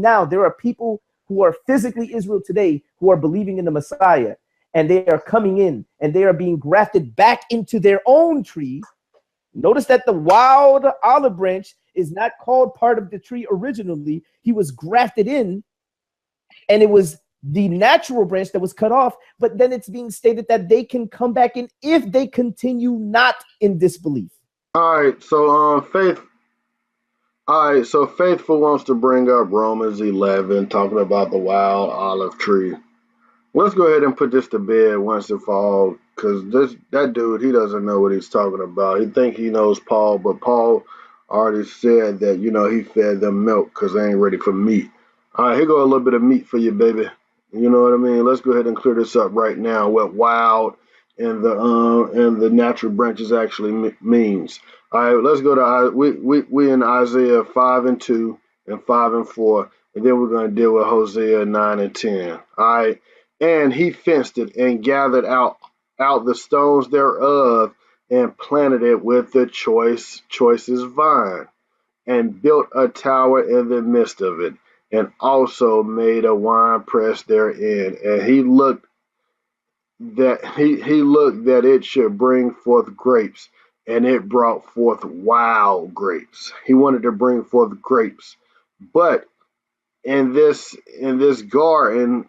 now, there are people who are physically Israel today who are believing in the Messiah, and they are coming in and they are being grafted back into their own tree. Notice that the wild olive branch is not called part of the tree originally. He was grafted in, and it was the natural branch that was cut off, but then it's being stated that they can come back in if they continue not in disbelief. All right, so Faithful wants to bring up Romans 11, talking about the wild olive tree. Let's go ahead and put this to bed once and for all, because that dude, he doesn't know what he's talking about. He think he knows Paul, but Paul already said that, he fed them milk because they ain't ready for meat. All right, here go a little bit of meat for you, baby. You know what I mean? Let's go ahead and clear this up right now, what wild and the natural branches actually means. All right, let's go to we in Isaiah 5:2 and 5:4, and then we're going to deal with Hosea 9:10. All right, and he fenced it and gathered out the stones thereof and planted it with the choicest vine, and built a tower in the midst of it, and also made a wine press therein. And he looked that it should bring forth grapes, and it brought forth wild grapes. He wanted to bring forth grapes, but in this garden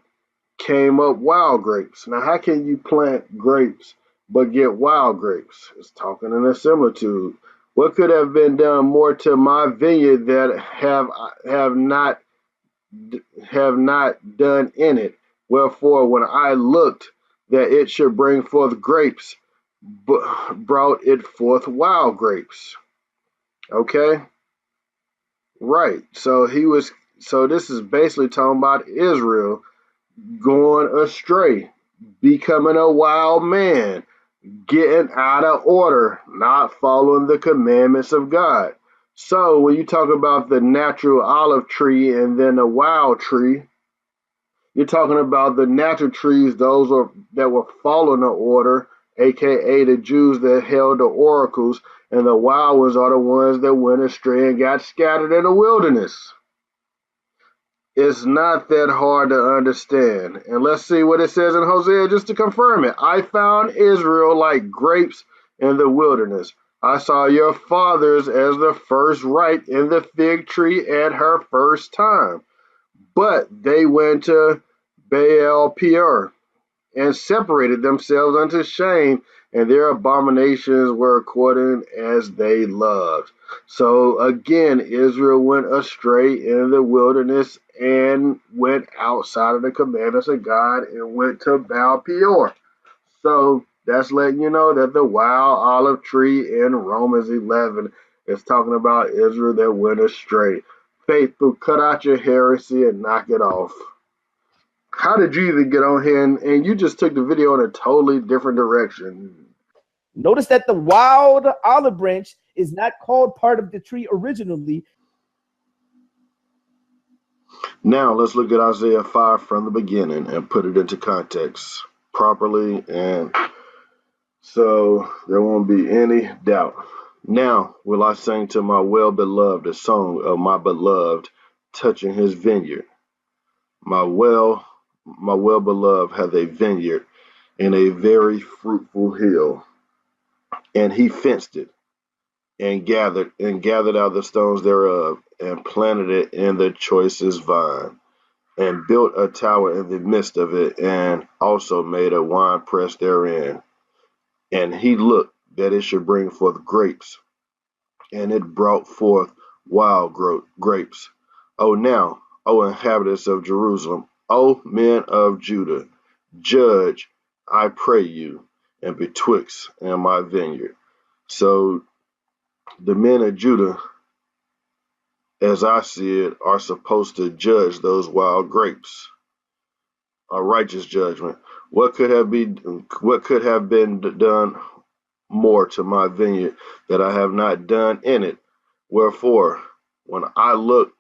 came up wild grapes. Now, how can you plant grapes but get wild grapes? It's talking in a similitude. What could have been done more to my vineyard that have not done in it? Wherefore, when I looked that it should bring forth grapes, brought it forth wild grapes. Okay, right. So this is basically talking about Israel going astray, becoming a wild man, getting out of order, not following the commandments of God. So when you talk about the natural olive tree and then a wild tree, you're talking about the natural trees, those that were following the order, aka the Jews that held the oracles, and the wild ones are the ones that went astray and got scattered in the wilderness. It's not that hard to understand. And let's see what it says in Hosea just to confirm it. I found Israel like grapes in the wilderness. I saw your fathers as the first ripe in the fig tree at her first time. But they went to Baal Peor and separated themselves unto shame, and their abominations were according as they loved. So again, Israel went astray in the wilderness and went outside of the commandments of God and went to Baal Peor. So that's letting you know that the wild olive tree in Romans 11 is talking about Israel that went astray. Faithful, cut out your heresy and knock it off. How did you even get on here and you just took the video in a totally different direction? Notice that the wild olive branch is not called part of the tree originally. Now let's look at Isaiah 5 from the beginning and put it into context properly, and so there won't be any doubt. Now will I sing to my well-beloved a song of my beloved touching his vineyard. My well-beloved hath a vineyard in a very fruitful hill, and he fenced it and gathered out the stones thereof, and planted it in the choicest vine, and built a tower in the midst of it, and also made a wine press therein. And he looked that it should bring forth grapes, and it brought forth wild grapes. Now, O inhabitants of Jerusalem, O men of Judah, judge, I pray you, and betwixt in my vineyard. So the men of Judah, as I see it, are supposed to judge those wild grapes. A righteous judgment. What could have been done more to my vineyard that I have not done in it? Wherefore, when I looked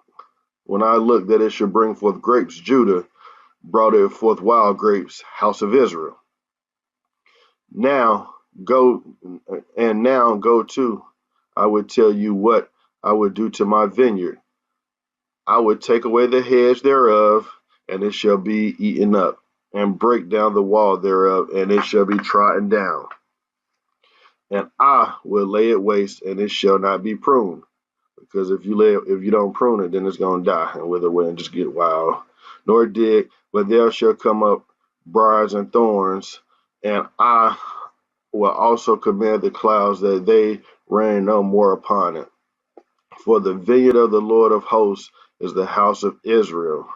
that it should bring forth grapes, Judah brought it forth wild grapes, house of Israel. Now go to, I would tell you what I would do to my vineyard. I would take away the hedge thereof, and it shall be eaten up, and break down the wall thereof, and it shall be trodden down. And I will lay it waste, and it shall not be pruned. Because if you don't prune it, then it's gonna die and wither away and just get wild. Nor dig, but there shall come up briars and thorns, and I will also command the clouds that they rain no more upon it. For the vineyard of the Lord of hosts is the house of Israel,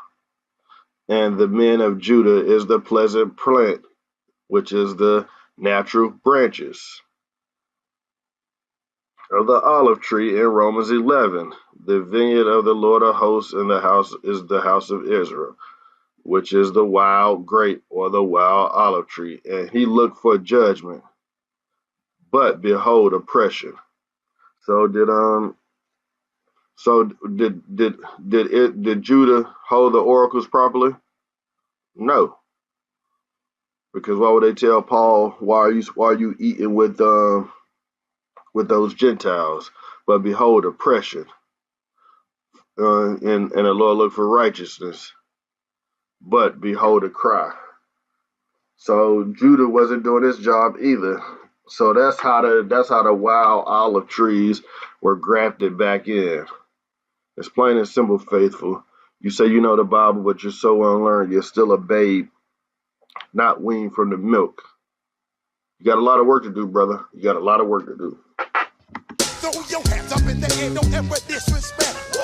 and the men of Judah is the pleasant plant, which is the natural branches of the olive tree in Romans 11. The vineyard of the Lord of hosts in the house is the house of Israel, which is the wild grape or the wild olive tree. And he looked for judgment, but behold oppression. So did Judah hold the oracles properly? No, because why would they tell Paul, why are you eating with those Gentiles? But behold oppression. And the Lord looked for righteousness, but behold a cry. So Judah wasn't doing his job either. So that's how the wild olive trees were grafted back in. It's plain and simple, faithful. You say you know the Bible, but you're so unlearned. You're still a babe, not weaned from the milk. You got a lot of work to do, brother. You got a lot of work to do. Throw your hands up in the air, don't ever disrespect.